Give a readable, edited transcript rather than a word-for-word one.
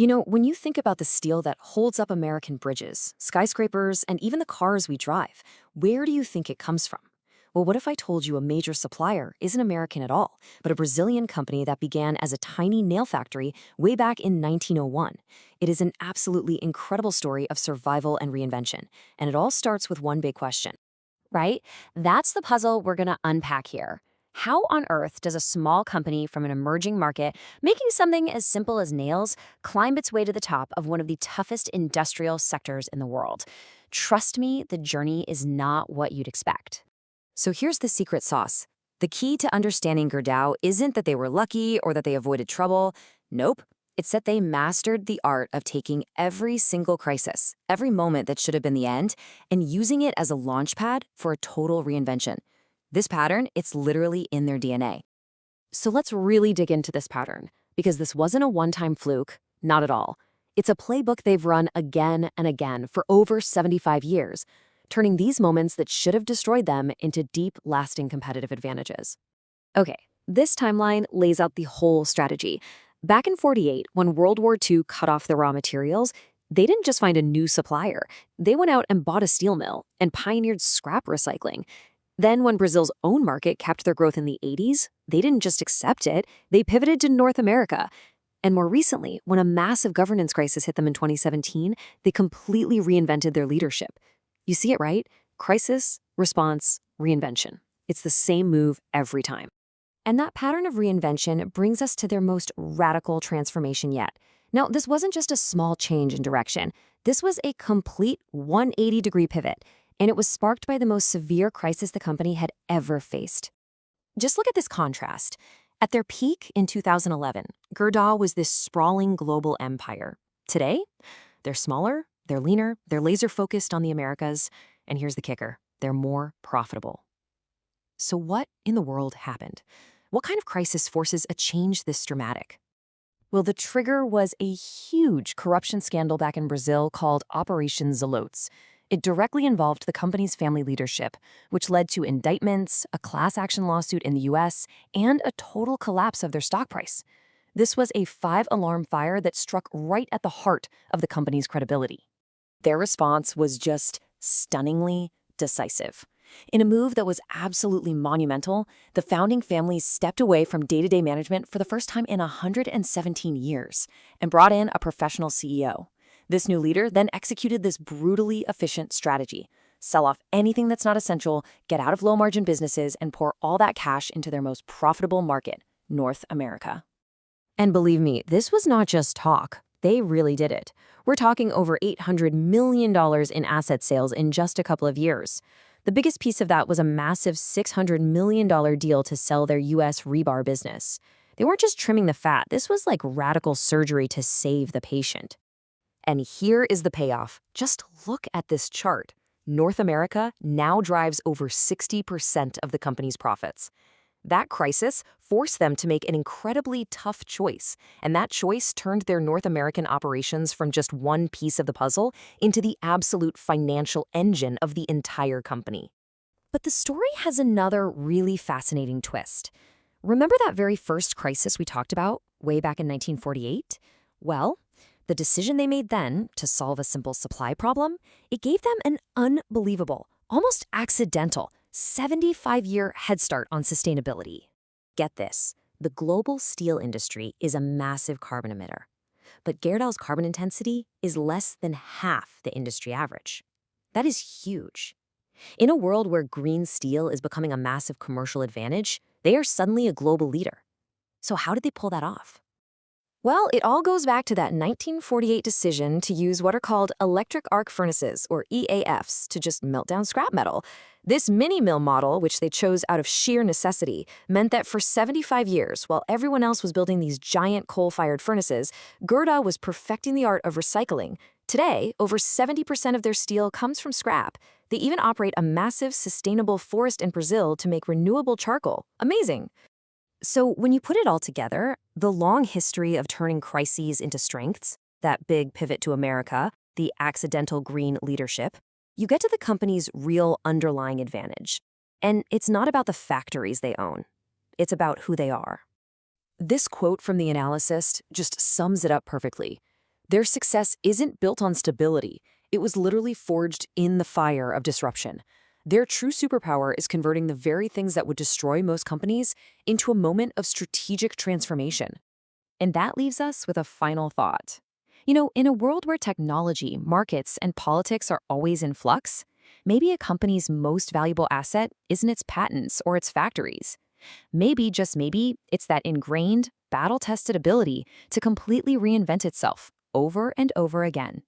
When you think about the steel that holds up American bridges, skyscrapers, and even the cars we drive, where do you think it comes from? Well, what if I told you a major supplier isn't American at all, but a Brazilian company that began as a tiny nail factory way back in 1901? It is an absolutely incredible story of survival and reinvention, and it all starts with one big question. Right? That's the puzzle we're going to unpack here. How on earth does a small company from an emerging market making something as simple as nails climb its way to the top of one of the toughest industrial sectors in the world? Trust me, the journey is not what you'd expect. So here's the secret sauce. The key to understanding Gerdau isn't that they were lucky or that they avoided trouble. Nope. It's that they mastered the art of taking every single crisis, every moment that should have been the end, and using it as a launchpad for a total reinvention. This pattern, it's literally in their DNA. So let's really dig into this pattern, because this wasn't a one-time fluke, not at all. It's a playbook they've run again and again for over 75 years, turning these moments that should have destroyed them into deep, lasting competitive advantages. Okay, this timeline lays out the whole strategy. Back in '48, when World War II cut off the raw materials, they didn't just find a new supplier. They went out and bought a steel mill and pioneered scrap recycling. Then when Brazil's own market capped their growth in the '80s, they didn't just accept it, they pivoted to North America. And more recently, when a massive governance crisis hit them in 2017, they completely reinvented their leadership. You see it, right? Crisis, response, reinvention. It's the same move every time. And that pattern of reinvention brings us to their most radical transformation yet. Now, this wasn't just a small change in direction. This was a complete 180-degree pivot, and it was sparked by the most severe crisis the company had ever faced. Just look at this contrast. At their peak in 2011, Gerdau was this sprawling global empire. Today, they're smaller, they're leaner, they're laser-focused on the Americas, and here's the kicker, they're more profitable. So what in the world happened? What kind of crisis forces a change this dramatic? Well, the trigger was a huge corruption scandal back in Brazil called Operation Zelotes. It directly involved the company's family leadership, which led to indictments, a class action lawsuit in the US, and a total collapse of their stock price. This was a 5-alarm fire that struck right at the heart of the company's credibility. Their response was just stunningly decisive. In a move that was absolutely monumental, the founding family stepped away from day-to-day management for the first time in 117 years and brought in a professional CEO. This new leader then executed this brutally efficient strategy: sell off anything that's not essential, get out of low-margin businesses, and pour all that cash into their most profitable market, North America. And believe me, this was not just talk. They really did it. We're talking over $800 million in asset sales in just a couple of years. The biggest piece of that was a massive $600 million deal to sell their U.S. rebar business. They weren't just trimming the fat. This was like radical surgery to save the patient. And here is the payoff. Just look at this chart. North America now drives over 60% of the company's profits. That crisis forced them to make an incredibly tough choice, and that choice turned their North American operations from just one piece of the puzzle into the absolute financial engine of the entire company. But the story has another really fascinating twist. Remember that very first crisis we talked about way back in 1948? Well, the decision they made then to solve a simple supply problem, it gave them an unbelievable, almost accidental, 75-year head start on sustainability. Get this, the global steel industry is a massive carbon emitter, but Gerdau's carbon intensity is less than half the industry average. That is huge. In a world where green steel is becoming a massive commercial advantage, they are suddenly a global leader. So how did they pull that off? Well, it all goes back to that 1948 decision to use what are called electric arc furnaces, or EAFs, to just melt down scrap metal. This mini-mill model, which they chose out of sheer necessity, meant that for 75 years, while everyone else was building these giant coal-fired furnaces, Gerdau was perfecting the art of recycling. Today, over 70% of their steel comes from scrap. They even operate a massive, sustainable forest in Brazil to make renewable charcoal. Amazing! So when you put it all together, the long history of turning crises into strengths, that big pivot to America, the accidental green leadership, you get to the company's real underlying advantage. And it's not about the factories they own. It's about who they are. This quote from the analyst just sums it up perfectly. Their success isn't built on stability. It was literally forged in the fire of disruption. Their true superpower is converting the very things that would destroy most companies into a moment of strategic transformation. And that leaves us with a final thought. In a world where technology, markets, and politics are always in flux, maybe a company's most valuable asset isn't its patents or its factories. Maybe, just maybe, it's that ingrained, battle-tested ability to completely reinvent itself over and over again.